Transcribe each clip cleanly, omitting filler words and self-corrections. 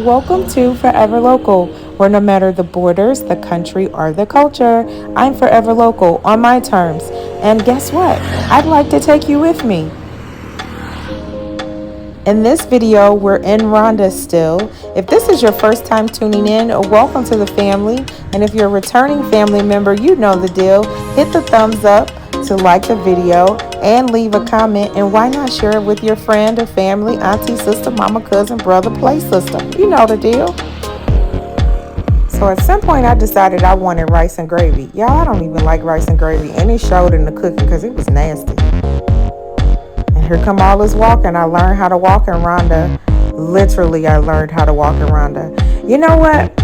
Welcome to Forever Local, where no matter the borders, the country, or the culture, I'm forever local on my terms. And guess what? I'd like to take you with me. In this video, we're in Rwanda still. If this is your first time tuning in, welcome to the family. And if you're a returning family member, you know the deal. Hit the thumbs up to like the video and leave a comment. And why not share it with your friend or family, auntie, sister, mama, cousin, brother, play system. You know the deal. So at some point I decided I wanted rice and gravy. Y'all, I don't even like rice and gravy. And it showed in the cooking because it was nasty. Here come all this walking. I learned how to walk in Rwanda. Literally, I learned how to walk in Rwanda. You know what?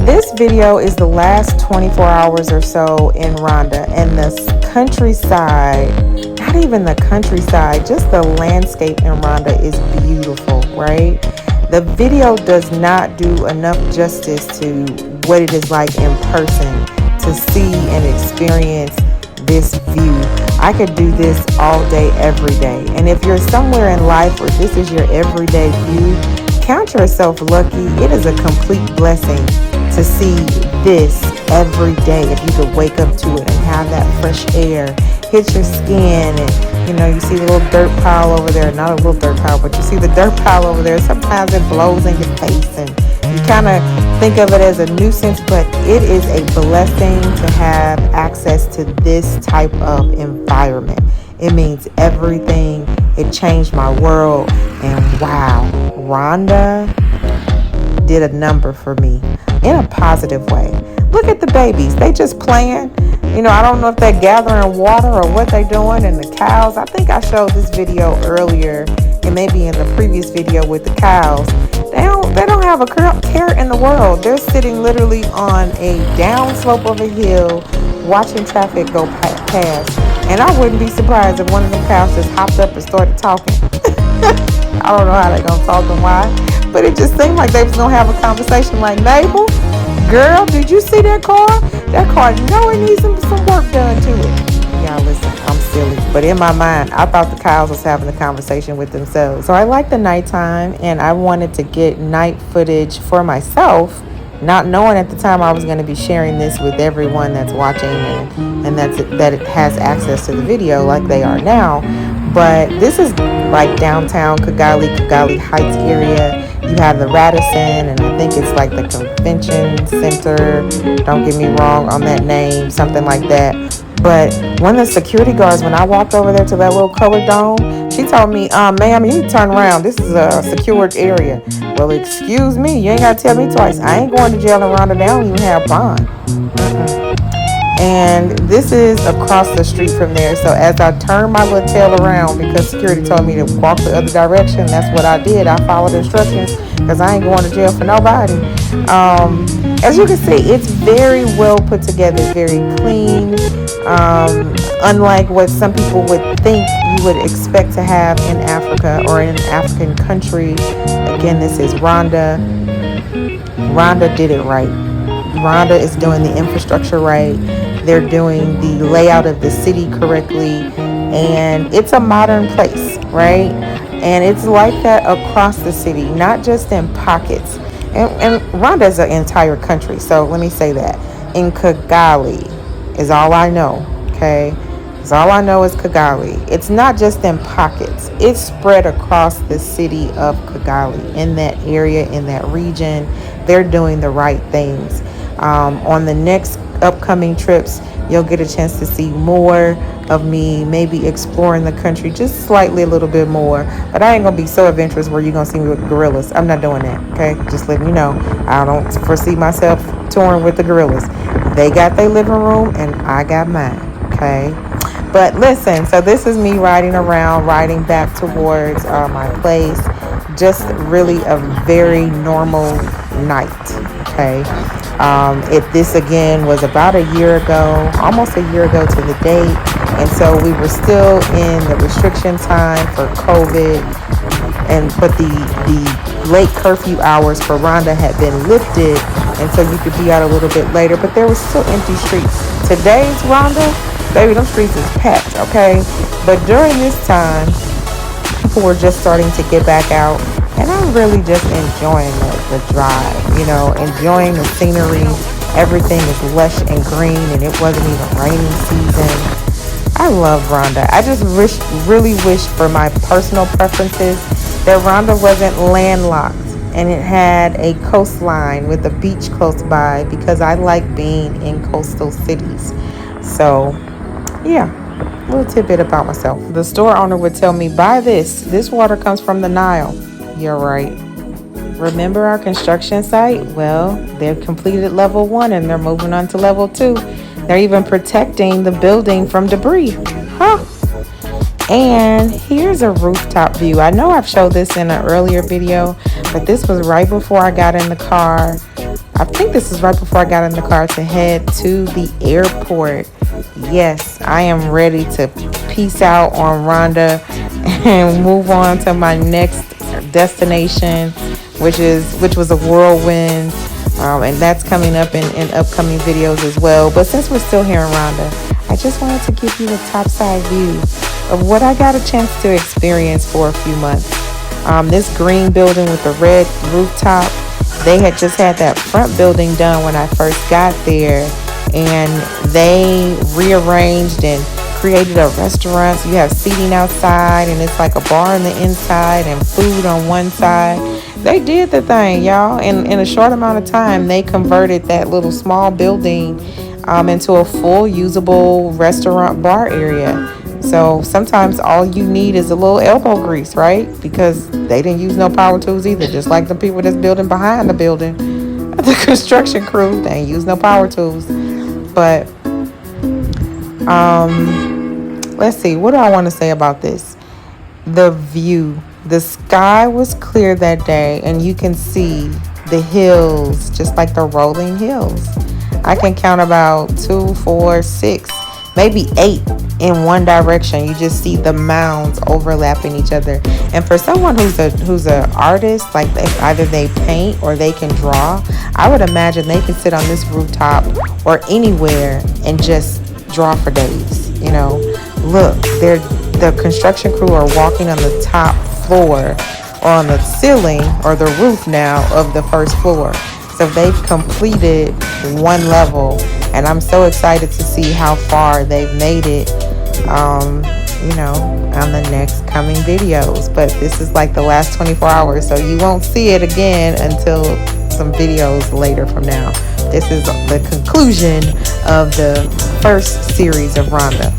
This video is the last 24 hours or so in Rwanda. And the countryside, not even the countryside, just the landscape in Rwanda is beautiful, right? The video does not do enough justice to what it is like in person to see and experience this view. I could do this all day, every day. And if you're somewhere in life where this is your everyday view, count yourself lucky. It is a complete blessing to see this every day. If you could wake up to it and have that fresh air hit your skin, and you see the little dirt pile over there. Not a little dirt pile, but you see the dirt pile over there. Sometimes it blows in your face and you kind of think of it as a nuisance, but it is a blessing to have access to this type of environment. It means everything. It changed my world. And wow, Rwanda did a number for me in a positive way. Look at the babies. They just playing. I don't know if they're gathering water or what they're doing. And the cows, I think I showed this video earlier and maybe in the previous video with the cows. They don't have a care in the world. They're sitting literally on a downslope of a hill watching traffic go past. And I wouldn't be surprised if one of them cows just hopped up and started talking. I don't know how they're going to talk and why, but it just seemed like they was going to have a conversation like, neighbor, girl, did you see that car? That car, it needs some work done to it. Y'all listen, I'm silly. But in my mind, I thought the cows was having a conversation with themselves. So I like the nighttime, and I wanted to get night footage for myself, not knowing at the time I was going to be sharing this with everyone that's watching and that it has access to the video like they are now. But this is like downtown Kigali Heights area. You have the Radisson, and I think it's like the convention center. Don't get me wrong on that name, something like that. But one of the security guards, when I walked over there to that little colored dome, she told me, ma'am, you need to turn around. This is a secured area. Well, excuse me. You ain't got to tell me twice. I ain't going to jail in Rwanda. They don't even have bond. And this is across the street from there. So as I turned my little tail around, because security told me to walk the other direction, that's what I did. I followed instructions because I ain't going to jail for nobody. As you can see, it's very well put together, very clean. Unlike what some people would think you would expect to have in Africa or in an African country. Again, this is Rwanda. Rwanda did it right. Rwanda is doing the infrastructure right. They're doing the layout of the city correctly. And it's a modern place, right? And it's like that across the city, not just in pockets. And Rwanda is an entire country. So let me say that. In Kigali is all I know, okay? Is all I know is Kigali. It's not just in pockets. It's spread across the city of Kigali. In that area, in that region, they're doing the right things. On the next upcoming trips, you'll get a chance to see more of me, maybe exploring the country just slightly a little bit more. But I ain't going to be so adventurous where you're going to see me with gorillas. I'm not doing that, okay? Just letting you know. I don't foresee myself touring with the gorillas. They got their living room and I got mine, okay? But listen, so this is me riding back towards my place. Just really a very normal night, okay? This again was about a year ago, almost a year ago to the date. And so we were still in the restriction time for COVID. But the late curfew hours for Rwanda had been lifted. And so you could be out a little bit later, but there was still empty streets. Today's Rwanda, baby, them streets is packed, okay? But during this time, people were just starting to get back out. And I'm really just enjoying the drive, you know, enjoying the scenery. Everything is lush and green, and it wasn't even raining season. I love Rwanda. I just really wish for my personal preferences that Rwanda wasn't landlocked and it had a coastline with a beach close by, because I like being in coastal cities. So, yeah, a little tidbit about myself. The store owner would tell me, buy this. This water comes from the Nile. You're right. Remember our construction site? Well, they've completed level 1 and they're moving on to level 2. They're even protecting the building from debris. Huh? And here's a rooftop view. I know I've showed this in an earlier video, but this was right before I got in the car. I think this is right before I got in the car to head to the airport. Yes, I am ready to peace out on Rwanda and move on to my next destination, which was a whirlwind, and that's coming up in upcoming videos as well. But since we're still here in Rwanda, I just wanted to give you a topside view of what I got a chance to experience for a few months. This green building with the red rooftop, they had just had that front building done when I first got there, and they rearranged and created a restaurant. So you have seating outside, and it's like a bar on the inside and food on one side. They did the thing, y'all. In a short amount of time, they converted that little small building into a full usable restaurant bar area. So sometimes all you need is a little elbow grease, right? Because they didn't use no power tools either, just like the people that's building behind the building. The construction crew, they ain't use no power tools. But let's see, what do I want to say about this? The view. The sky was clear that day, and you can see the hills, just like the rolling hills. I can count about 2, 4, 6, maybe 8 in one direction. You just see the mounds overlapping each other. And for someone who's an artist, like either they paint or they can draw, I would imagine they can sit on this rooftop or anywhere and just draw for days. You know, look, the construction crew are walking on the top floor or on the ceiling or the roof now of the first floor. So they've completed one level, and I'm so excited to see how far they've made it, you know, on the next coming videos. But this is like the last 24 hours, so you won't see it again until some videos later from now. This is the conclusion of the first series of Rwanda.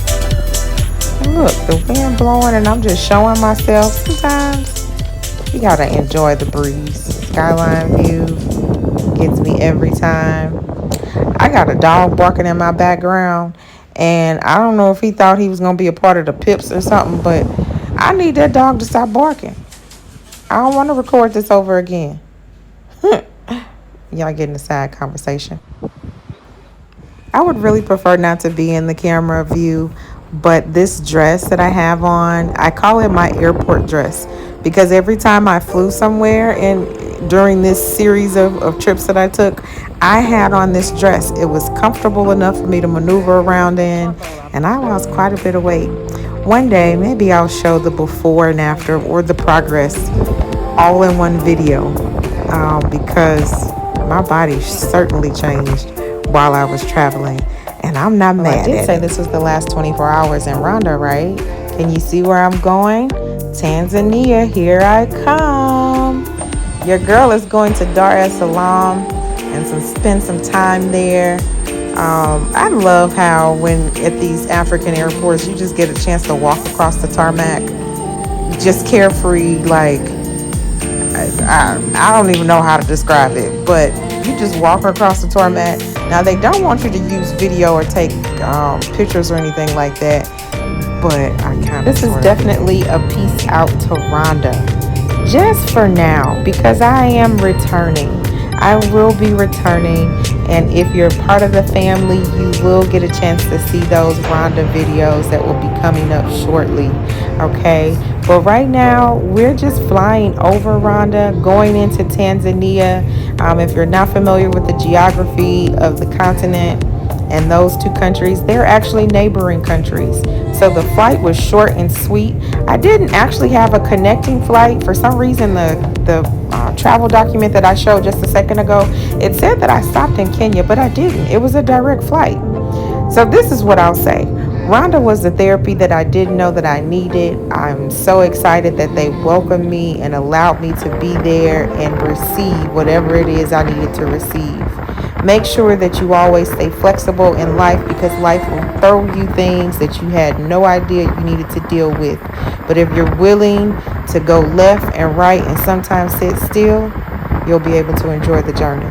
Look, the wind blowing, and I'm just showing myself. Sometimes you gotta enjoy the breeze. Skyline view gets me every time. I got a dog barking in my background, and I don't know if he thought he was gonna be a part of the pips or something, but I need that dog to stop barking. I don't want to record this over again. Y'all getting a side conversation. I would really prefer not to be in the camera view, but this dress that I have on, I call it my airport dress, because every time I flew somewhere and during this series of trips that I took, I had on this dress. It was comfortable enough for me to maneuver around in, and I lost quite a bit of weight. One day, maybe I'll show the before and after, or the progress all in one video, because my body certainly changed while I was traveling, and I'm not mad at it. I did say this was the last 24 hours in Rwanda, right? Can you see where I'm going? Tanzania, here I come. Your girl is going to Dar es Salaam and spend some time there. I love how when at these African airports, you just get a chance to walk across the tarmac, just carefree, like, I don't even know how to describe it, but you just walk across the tarmac. Now, they don't want you to use video or take pictures or anything like that, but I kind of. This is definitely a peace out to Rwanda, just for now, because I am returning. I will be returning, and if you're part of the family, you will get a chance to see those Rwanda videos that will be coming up shortly, okay? But right now, we're just flying over Rwanda, going into Tanzania. If you're not familiar with the geography of the continent, And those two countries, they're actually neighboring countries. So the flight was short and sweet. I didn't actually have a connecting flight. For some reason, the travel document that I showed just a second ago, it said that I stopped in Kenya, but I didn't. It was a direct flight. So this is what I'll say. Rhonda was the therapy that I didn't know that I needed. I'm so excited that they welcomed me and allowed me to be there and receive whatever it is I needed to receive. Make sure that you always stay flexible in life, because life will throw you things that you had no idea you needed to deal with. But if you're willing to go left and right and sometimes sit still, you'll be able to enjoy the journey.